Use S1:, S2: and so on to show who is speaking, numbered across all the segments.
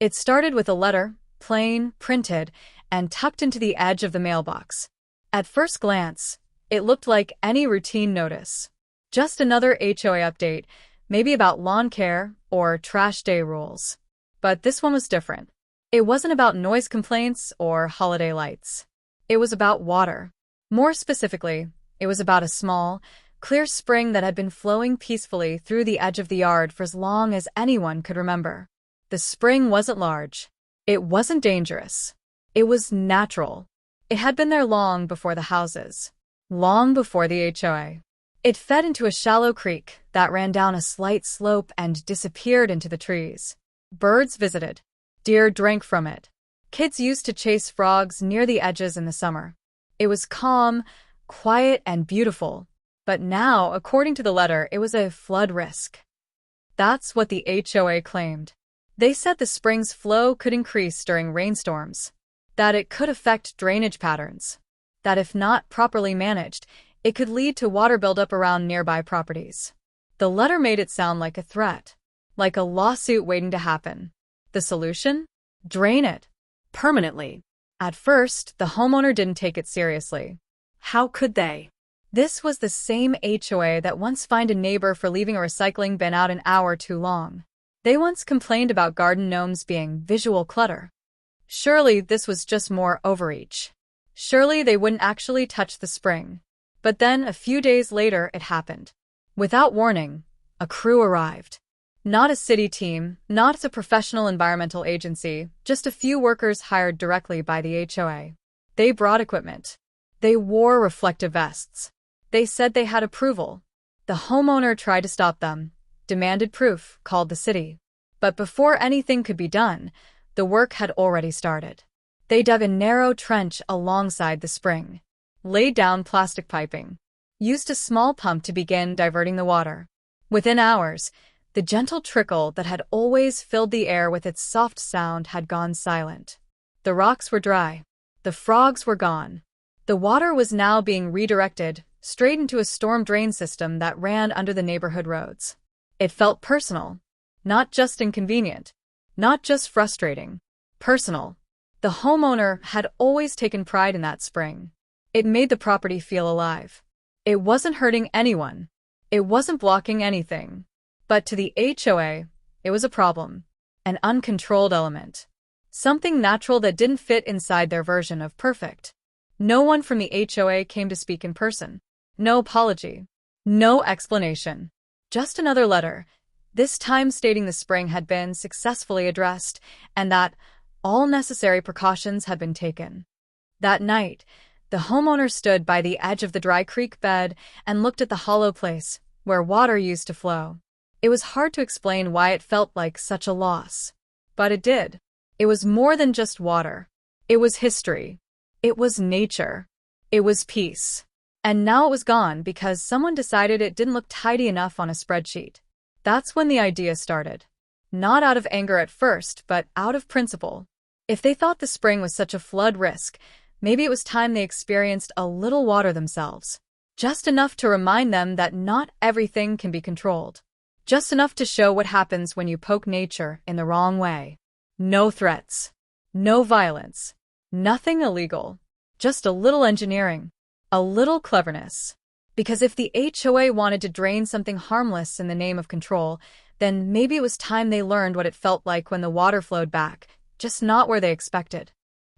S1: It started with a letter, plain, printed, and tucked into the edge of the mailbox. At first glance, it looked like any routine notice. Just another HOA update, maybe about lawn care or trash day rules. But this one was different. It wasn't about noise complaints or holiday lights. It was about water. More specifically, it was about a small, clear spring that had been flowing peacefully through the edge of the yard for as long as anyone could remember. The spring wasn't large. It wasn't dangerous. It was natural. It had been there long before the houses. Long before the HOA. It fed into a shallow creek that ran down a slight slope and disappeared into the trees. Birds visited. Deer drank from it. Kids used to chase frogs near the edges in the summer. It was calm, quiet, and beautiful. But now, according to the letter, it was a flood risk. That's what the HOA claimed. They said the spring's flow could increase during rainstorms, that it could affect drainage patterns, that if not properly managed, it could lead to water buildup around nearby properties. The letter made it sound like a threat, like a lawsuit waiting to happen. The solution? Drain it. Permanently. At first, the homeowner didn't take it seriously. How could they? This was the same HOA that once fined a neighbor for leaving a recycling bin out an hour too long. They once complained about garden gnomes being visual clutter. Surely this was just more overreach. Surely they wouldn't actually touch the spring. But then, a few days later, it happened. Without warning, a crew arrived. Not a city team, not a professional environmental agency, just a few workers hired directly by the HOA. They brought equipment. They wore reflective vests. They said they had approval. The homeowner tried to stop them, demanded proof, called the city. But before anything could be done, the work had already started. They dug a narrow trench alongside the spring, laid down plastic piping, used a small pump to begin diverting the water. Within hours, the gentle trickle that had always filled the air with its soft sound had gone silent. The rocks were dry. The frogs were gone. The water was now being redirected straight into a storm drain system that ran under the neighborhood roads. It felt personal, not just inconvenient, not just frustrating. Personal. The homeowner had always taken pride in that spring. It made the property feel alive. It wasn't hurting anyone. It wasn't blocking anything. But to the HOA, it was a problem. An uncontrolled element. Something natural that didn't fit inside their version of perfect. No one from the HOA came to speak in person. No apology. No explanation. Just another letter, this time stating the spring had been successfully addressed and that all necessary precautions had been taken. That night, the homeowner stood by the edge of the dry creek bed and looked at the hollow place where water used to flow. It was hard to explain why it felt like such a loss. But it did. It was more than just water. It was history. It was nature. It was peace. And now it was gone because someone decided it didn't look tidy enough on a spreadsheet. That's when the idea started. Not out of anger at first, but out of principle. If they thought the spring was such a flood risk, maybe it was time they experienced a little water themselves. Just enough to remind them that not everything can be controlled. Just enough to show what happens when you poke nature in the wrong way. No threats. No violence. Nothing illegal. Just a little engineering. A little cleverness. Because if the HOA wanted to drain something harmless in the name of control, then maybe it was time they learned what it felt like when the water flowed back, just not where they expected.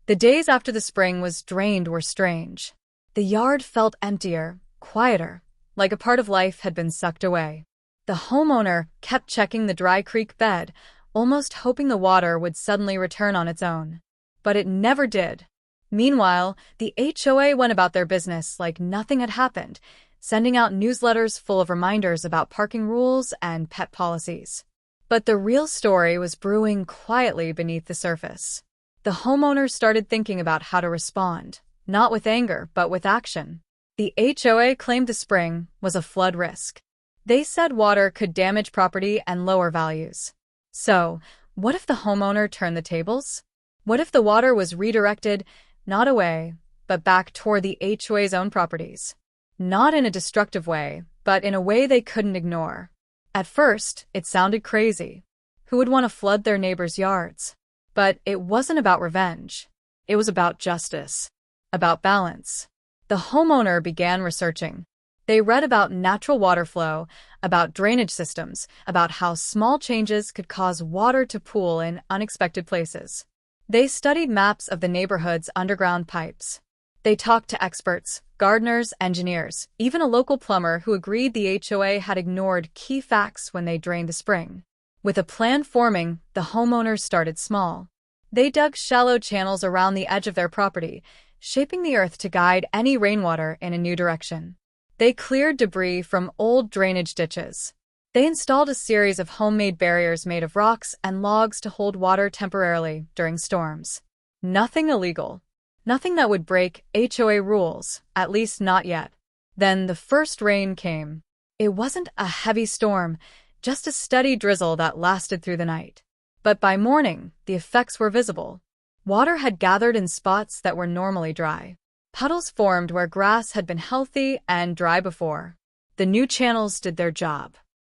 S1: The days after the spring was drained were strange. The yard felt emptier, quieter, like a part of life had been sucked away. The homeowner kept checking the dry creek bed, almost hoping the water would suddenly return on its own. But it never did. Meanwhile, the HOA went about their business like nothing had happened, sending out newsletters full of reminders about parking rules and pet policies. But the real story was brewing quietly beneath the surface. The homeowner started thinking about how to respond, not with anger, but with action. The HOA claimed the spring was a flood risk. They said water could damage property and lower values. So, what if the homeowner turned the tables? What if the water was redirected, not away, but back toward the HOA's own properties? Not in a destructive way, but in a way they couldn't ignore. At first, it sounded crazy. Who would want to flood their neighbors' yards? But it wasn't about revenge. It was about justice, about balance. The homeowner began researching. They read about natural water flow, about drainage systems, about how small changes could cause water to pool in unexpected places. They studied maps of the neighborhood's underground pipes. They talked to experts, gardeners, engineers, even a local plumber who agreed the HOA had ignored key facts when they drained the spring. With a plan forming, the homeowners started small. They dug shallow channels around the edge of their property, shaping the earth to guide any rainwater in a new direction. They cleared debris from old drainage ditches. They installed a series of homemade barriers made of rocks and logs to hold water temporarily during storms. Nothing illegal. Nothing that would break HOA rules, at least not yet. Then the first rain came. It wasn't a heavy storm, just a steady drizzle that lasted through the night. But by morning, the effects were visible. Water had gathered in spots that were normally dry. Puddles formed where grass had been healthy and dry before. The new channels did their job.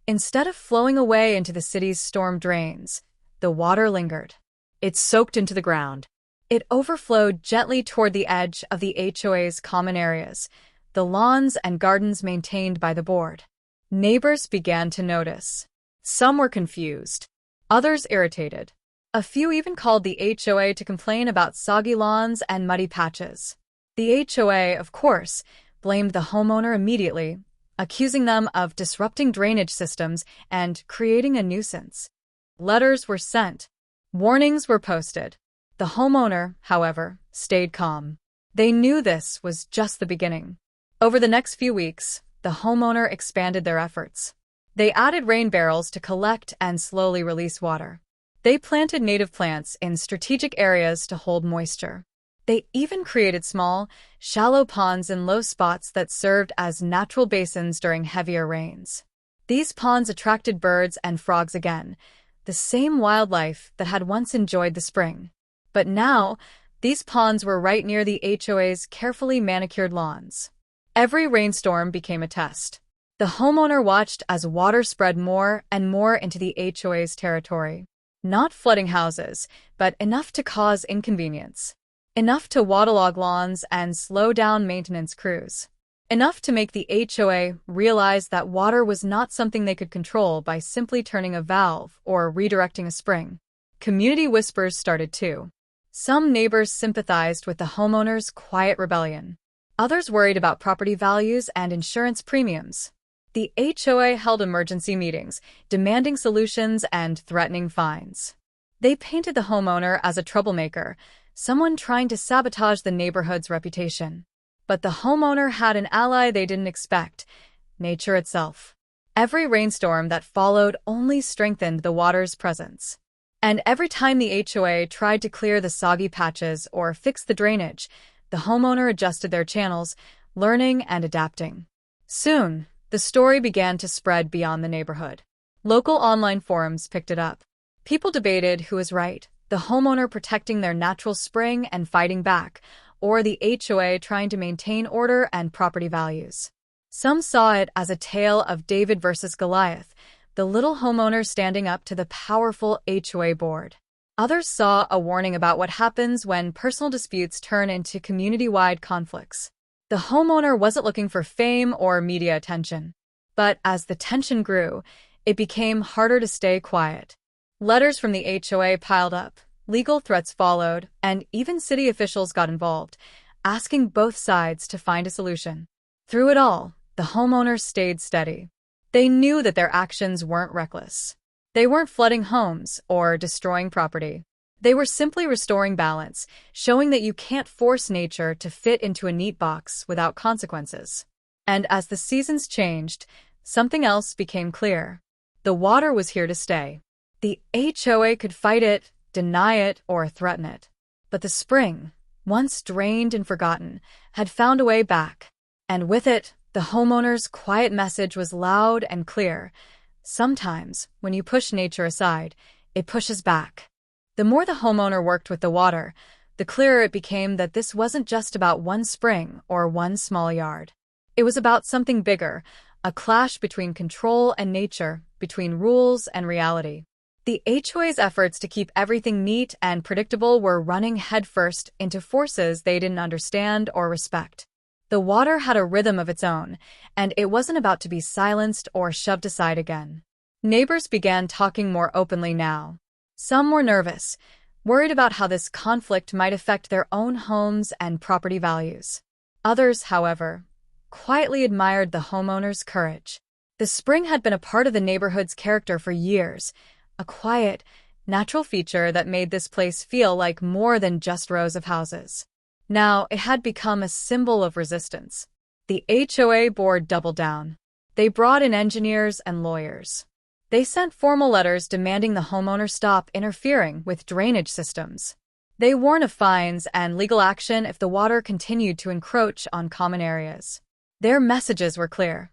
S1: Instead of flowing away into the city's storm drains, the water lingered. It soaked into the ground. It overflowed gently toward the edge of the HOA's common areas, the lawns and gardens maintained by the board. Neighbors began to notice. Some were confused, others irritated. A few even called the HOA to complain about soggy lawns and muddy patches. The HOA, of course, blamed the homeowner immediately, accusing them of disrupting drainage systems and creating a nuisance. Letters were sent. Warnings were posted. The homeowner, however, stayed calm. They knew this was just the beginning. Over the next few weeks, the homeowner expanded their efforts. They added rain barrels to collect and slowly release water. They planted native plants in strategic areas to hold moisture. They even created small, shallow ponds in low spots that served as natural basins during heavier rains. These ponds attracted birds and frogs again, the same wildlife that had once enjoyed the spring. But now, these ponds were right near the HOA's carefully manicured lawns. Every rainstorm became a test. The homeowner watched as water spread more and more into the HOA's territory. Not flooding houses, but enough to cause inconvenience. Enough to waterlog lawns and slow down maintenance crews. Enough to make the HOA realize that water was not something they could control by simply turning a valve or redirecting a spring. Community whispers started too. Some neighbors sympathized with the homeowner's quiet rebellion. Others worried about property values and insurance premiums. The HOA held emergency meetings, demanding solutions and threatening fines. They painted the homeowner as a troublemaker, someone trying to sabotage the neighborhood's reputation. But the homeowner had an ally they didn't expect: nature itself. Every rainstorm that followed only strengthened the water's presence. And every time the HOA tried to clear the soggy patches or fix the drainage, the homeowner adjusted their channels, learning and adapting. Soon, the story began to spread beyond the neighborhood. Local online forums picked it up. People debated who was right, the homeowner protecting their natural spring and fighting back, or the HOA trying to maintain order and property values. Some saw it as a tale of David versus Goliath, the little homeowner standing up to the powerful HOA board. Others saw a warning about what happens when personal disputes turn into community-wide conflicts. The homeowner wasn't looking for fame or media attention. But as the tension grew, it became harder to stay quiet. Letters from the HOA piled up, legal threats followed, and even city officials got involved, asking both sides to find a solution. Through it all, the homeowners stayed steady. They knew that their actions weren't reckless. They weren't flooding homes or destroying property. They were simply restoring balance, showing that you can't force nature to fit into a neat box without consequences. And as the seasons changed, something else became clear. The water was here to stay. The HOA could fight it, deny it, or threaten it. But the spring, once drained and forgotten, had found a way back. And with it, the homeowner's quiet message was loud and clear. Sometimes, when you push nature aside, it pushes back. The more the homeowner worked with the water, the clearer it became that this wasn't just about one spring or one small yard. It was about something bigger, a clash between control and nature, between rules and reality. The HOA's efforts to keep everything neat and predictable were running headfirst into forces they didn't understand or respect. The water had a rhythm of its own, and it wasn't about to be silenced or shoved aside again. Neighbors began talking more openly now. Some were nervous, worried about how this conflict might affect their own homes and property values. Others, however, quietly admired the homeowner's courage. The spring had been a part of the neighborhood's character for years, a quiet, natural feature that made this place feel like more than just rows of houses. Now it had become a symbol of resistance. The HOA board doubled down. They brought in engineers and lawyers. They sent formal letters demanding the homeowner stop interfering with drainage systems. They warned of fines and legal action if the water continued to encroach on common areas. Their messages were clear.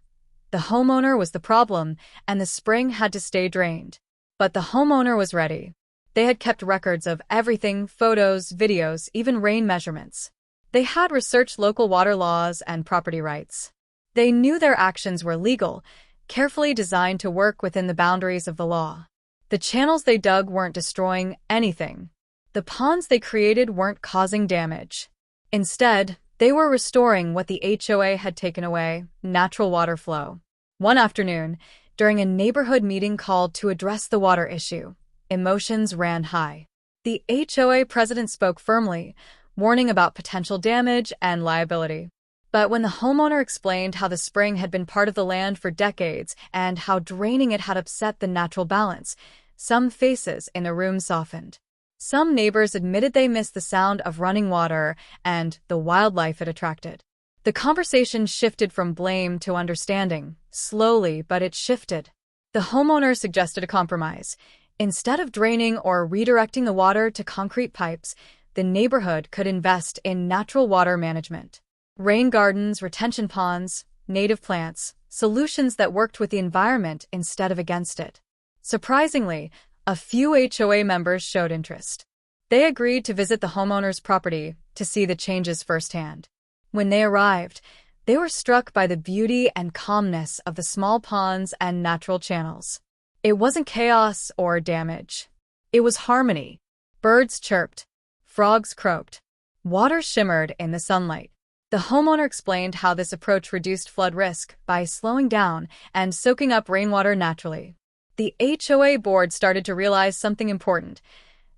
S1: The homeowner was the problem, and the spring had to stay drained. But the homeowner was ready. They had kept records of everything: photos, videos, even rain measurements. They had researched local water laws and property rights. They knew their actions were legal, carefully designed to work within the boundaries of the law. The channels they dug weren't destroying anything. The ponds they created weren't causing damage. Instead, they were restoring what the HOA had taken away: natural water flow. One afternoon, during a neighborhood meeting called to address the water issue, emotions ran high. The HOA president spoke firmly, warning about potential damage and liability. But when the homeowner explained how the spring had been part of the land for decades and how draining it had upset the natural balance, some faces in the room softened. Some neighbors admitted they missed the sound of running water and the wildlife it attracted. The conversation shifted from blame to understanding. Slowly, but it shifted. The homeowner suggested a compromise. Instead of draining or redirecting the water to concrete pipes, the neighborhood could invest in natural water management. Rain gardens, retention ponds, native plants, solutions that worked with the environment instead of against it. Surprisingly, a few HOA members showed interest. They agreed to visit the homeowner's property to see the changes firsthand. When they arrived, they were struck by the beauty and calmness of the small ponds and natural channels. It wasn't chaos or damage. It was harmony. Birds chirped. Frogs croaked. Water shimmered in the sunlight. The homeowner explained how this approach reduced flood risk by slowing down and soaking up rainwater naturally. The HOA board started to realize something important.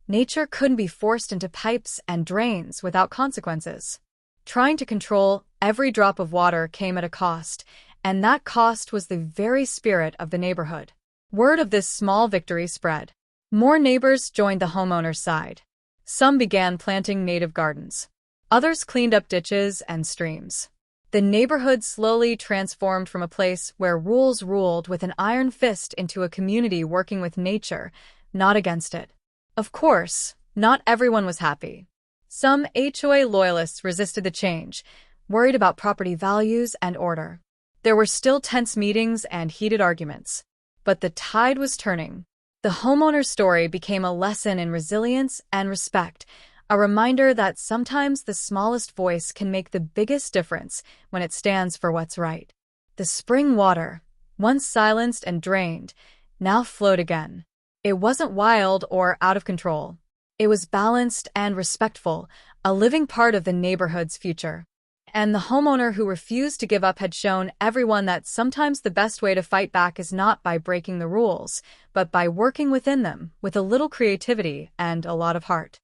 S1: Nature couldn't be forced into pipes and drains without consequences. Trying to control every drop of water came at a cost, and that cost was the very spirit of the neighborhood. Word of this small victory spread. More neighbors joined the homeowner's side. Some began planting native gardens. Others cleaned up ditches and streams. The neighborhood slowly transformed from a place where rules ruled with an iron fist into a community working with nature, not against it. Of course, not everyone was happy. Some HOA loyalists resisted the change, worried about property values and order. There were still tense meetings and heated arguments. But the tide was turning. The homeowner's story became a lesson in resilience and respect, a reminder that sometimes the smallest voice can make the biggest difference when it stands for what's right. The spring water, once silenced and drained, now flowed again. It wasn't wild or out of control. It was balanced and respectful, a living part of the neighborhood's future. And the homeowner who refused to give up had shown everyone that sometimes the best way to fight back is not by breaking the rules, but by working within them with a little creativity and a lot of heart.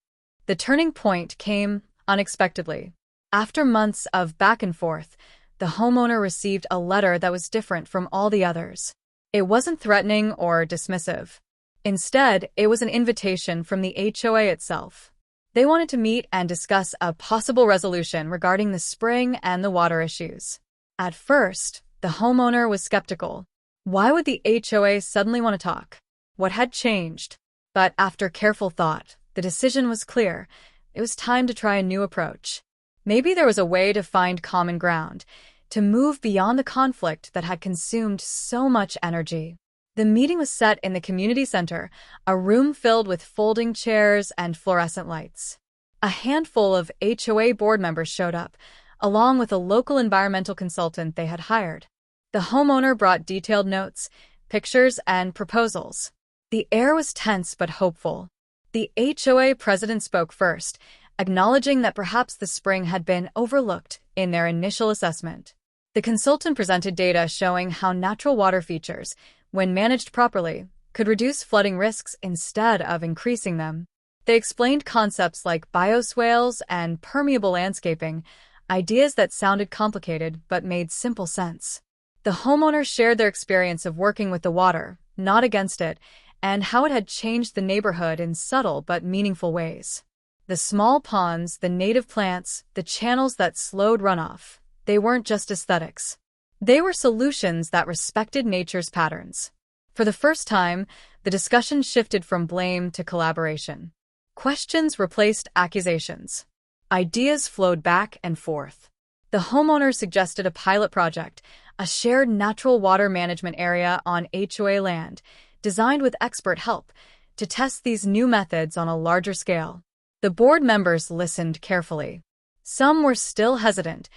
S1: The turning point came unexpectedly. After months of back and forth, the homeowner received a letter that was different from all the others. It wasn't threatening or dismissive. Instead, it was an invitation from the HOA itself. They wanted to meet and discuss a possible resolution regarding the spring and the water issues. At first, the homeowner was skeptical. Why would the HOA suddenly want to talk? What had changed? But after careful thought, the decision was clear. It was time to try a new approach. Maybe there was a way to find common ground, to move beyond the conflict that had consumed so much energy. The meeting was set in the community center, a room filled with folding chairs and fluorescent lights. A handful of HOA board members showed up, along with a local environmental consultant they had hired. The homeowner brought detailed notes, pictures, and proposals. The air was tense but hopeful. The HOA president spoke first, acknowledging that perhaps the spring had been overlooked in their initial assessment. The consultant presented data showing how natural water features, when managed properly, could reduce flooding risks instead of increasing them. They explained concepts like bioswales and permeable landscaping, ideas that sounded complicated but made simple sense. The homeowners shared their experience of working with the water, not against it, and how it had changed the neighborhood in subtle but meaningful ways. The small ponds, the native plants, the channels that slowed runoff, they weren't just aesthetics. They were solutions that respected nature's patterns. For the first time, the discussion shifted from blame to collaboration. Questions replaced accusations. Ideas flowed back and forth. The homeowner suggested a pilot project, a shared natural water management area on HOA land, designed with expert help, to test these new methods on a larger scale. The board members listened carefully. Some were still hesitant,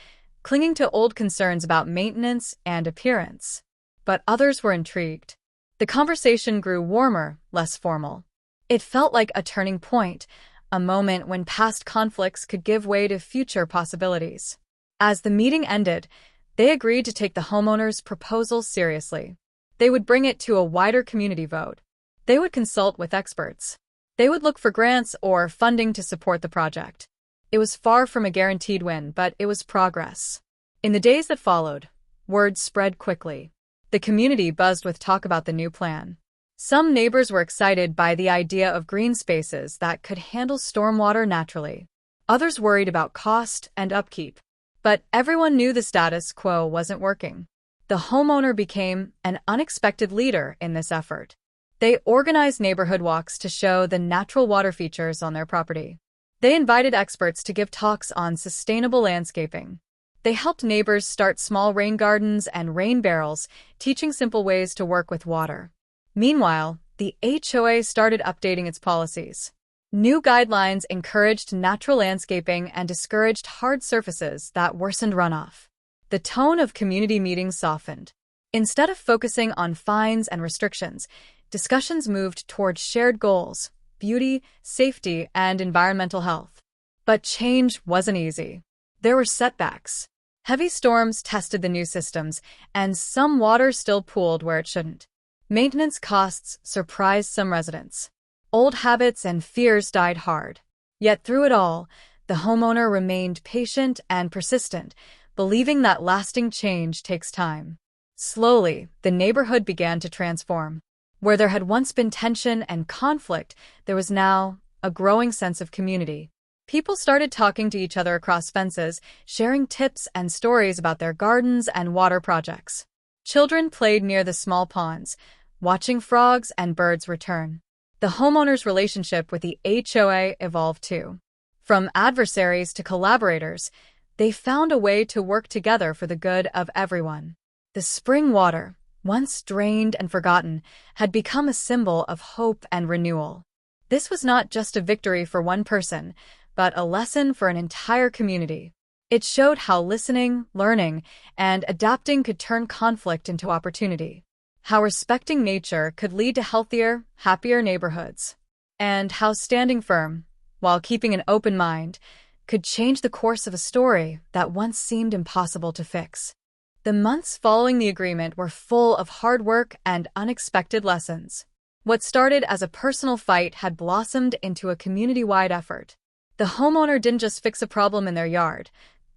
S1: clinging to old concerns about maintenance and appearance. But others were intrigued. The conversation grew warmer, less formal. It felt like a turning point, a moment when past conflicts could give way to future possibilities. As the meeting ended, they agreed to take the homeowners' proposal seriously. They would bring it to a wider community vote. They would consult with experts. They would look for grants or funding to support the project. It was far from a guaranteed win, but it was progress. In the days that followed, word spread quickly. The community buzzed with talk about the new plan. Some neighbors were excited by the idea of green spaces that could handle stormwater naturally. Others worried about cost and upkeep. But everyone knew the status quo wasn't working. The homeowner became an unexpected leader in this effort. They organized neighborhood walks to show the natural water features on their property. They invited experts to give talks on sustainable landscaping. They helped neighbors start small rain gardens and rain barrels, teaching simple ways to work with water. Meanwhile, the HOA started updating its policies. New guidelines encouraged natural landscaping and discouraged hard surfaces that worsened runoff. The tone of community meetings softened. Instead of focusing on fines and restrictions, discussions moved toward shared goals: beauty, safety, and environmental health. But change wasn't easy. There were setbacks. Heavy storms tested the new systems, and some water still pooled where it shouldn't. Maintenance costs surprised some residents. Old habits and fears died hard. Yet through it all, the homeowner remained patient and persistent, believing that lasting change takes time. Slowly, the neighborhood began to transform. Where there had once been tension and conflict, there was now a growing sense of community. People started talking to each other across fences, sharing tips and stories about their gardens and water projects. Children played near the small ponds, watching frogs and birds return. The homeowner's relationship with the HOA evolved too. From adversaries to collaborators, they found a way to work together for the good of everyone. The spring water, once drained and forgotten, had become a symbol of hope and renewal. This was not just a victory for one person, but a lesson for an entire community. It showed how listening, learning, and adapting could turn conflict into opportunity. How respecting nature could lead to healthier, happier neighborhoods. And how standing firm, while keeping an open mind, could change the course of a story that once seemed impossible to fix. The months following the agreement were full of hard work and unexpected lessons. What started as a personal fight had blossomed into a community-wide effort. The homeowner didn't just fix a problem in their yard.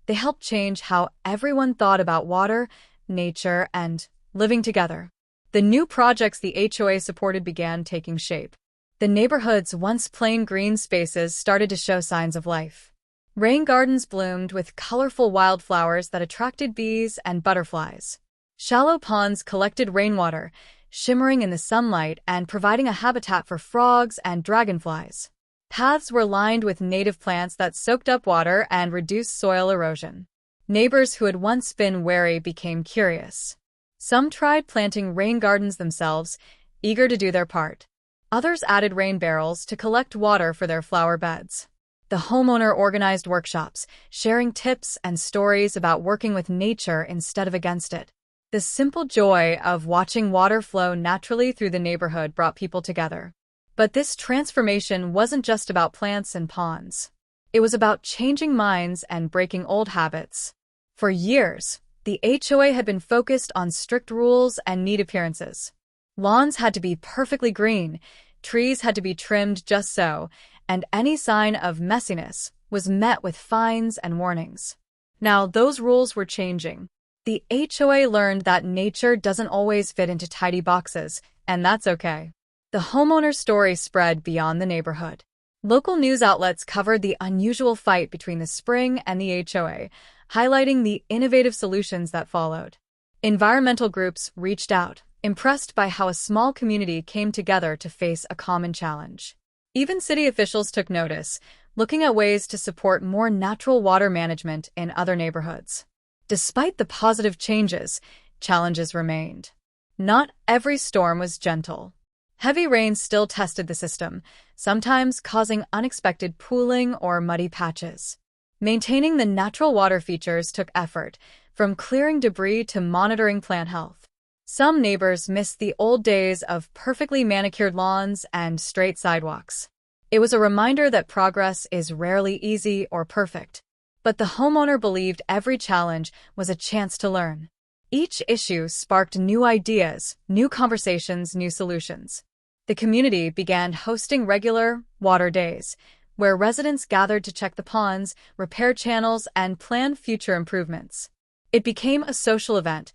S1: They helped change how everyone thought about water, nature, and living together. The new projects the HOA supported began taking shape. The neighborhood's once plain green spaces started to show signs of life. Rain gardens bloomed with colorful wildflowers that attracted bees and butterflies. Shallow ponds collected rainwater, shimmering in the sunlight and providing a habitat for frogs and dragonflies. Paths were lined with native plants that soaked up water and reduced soil erosion. Neighbors who had once been wary became curious. Some tried planting rain gardens themselves, eager to do their part. Others added rain barrels to collect water for their flower beds. The homeowner organized workshops, sharing tips and stories about working with nature instead of against it. The simple joy of watching water flow naturally through the neighborhood brought people together. But this transformation wasn't just about plants and ponds. It was about changing minds and breaking old habits. For years, the HOA had been focused on strict rules and neat appearances. Lawns had to be perfectly green, trees had to be trimmed just so, and any sign of messiness was met with fines and warnings. Now, those rules were changing. The HOA learned that nature doesn't always fit into tidy boxes, and that's okay. The homeowner's story spread beyond the neighborhood. Local news outlets covered the unusual fight between the spring and the HOA, highlighting the innovative solutions that followed. Environmental groups reached out, impressed by how a small community came together to face a common challenge. Even city officials took notice, looking at ways to support more natural water management in other neighborhoods. Despite the positive changes, challenges remained. Not every storm was gentle. Heavy rains still tested the system, sometimes causing unexpected pooling or muddy patches. Maintaining the natural water features took effort, from clearing debris to monitoring plant health. Some neighbors missed the old days of perfectly manicured lawns and straight sidewalks. It was a reminder that progress is rarely easy or perfect. But the homeowner believed every challenge was a chance to learn. Each issue sparked new ideas, new conversations, new solutions. The community began hosting regular water days, where residents gathered to check the ponds, repair channels, and plan future improvements. It became a social event,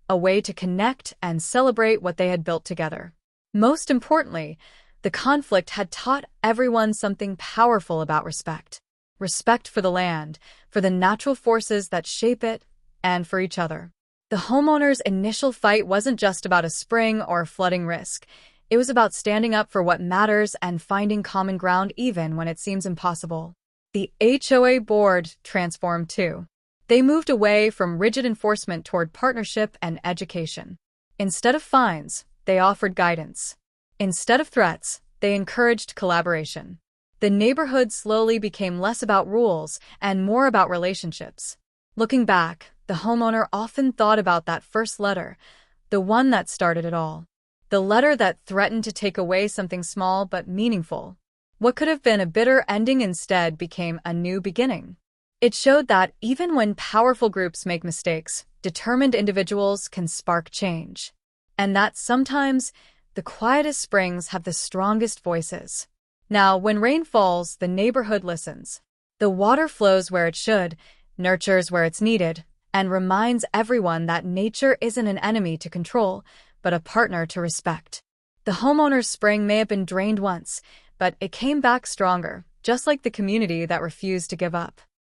S1: a way to connect and celebrate what they had built together. Most importantly, the conflict had taught everyone something powerful about respect. Respect for the land, for the natural forces that shape it, and for each other. The homeowner's initial fight wasn't just about a spring or flooding risk. It was about standing up for what matters and finding common ground even when it seems impossible. The HOA board transformed too. They moved away from rigid enforcement toward partnership and education. Instead of fines, they offered guidance. Instead of threats, they encouraged collaboration. The neighborhood slowly became less about rules and more about relationships. Looking back, the homeowner often thought about that first letter, the one that started it all. The letter that threatened to take away something small but meaningful. What could have been a bitter ending instead became a new beginning. It showed that even when powerful groups make mistakes, determined individuals can spark change. And that sometimes the quietest springs have the strongest voices. Now, when rain falls, the neighborhood listens. The water flows where it should, nurtures where it's needed, and reminds everyone that nature isn't an enemy to control, but a partner to respect. The homeowner's spring may have been drained once, but it came back stronger, just like the community that refused to give up.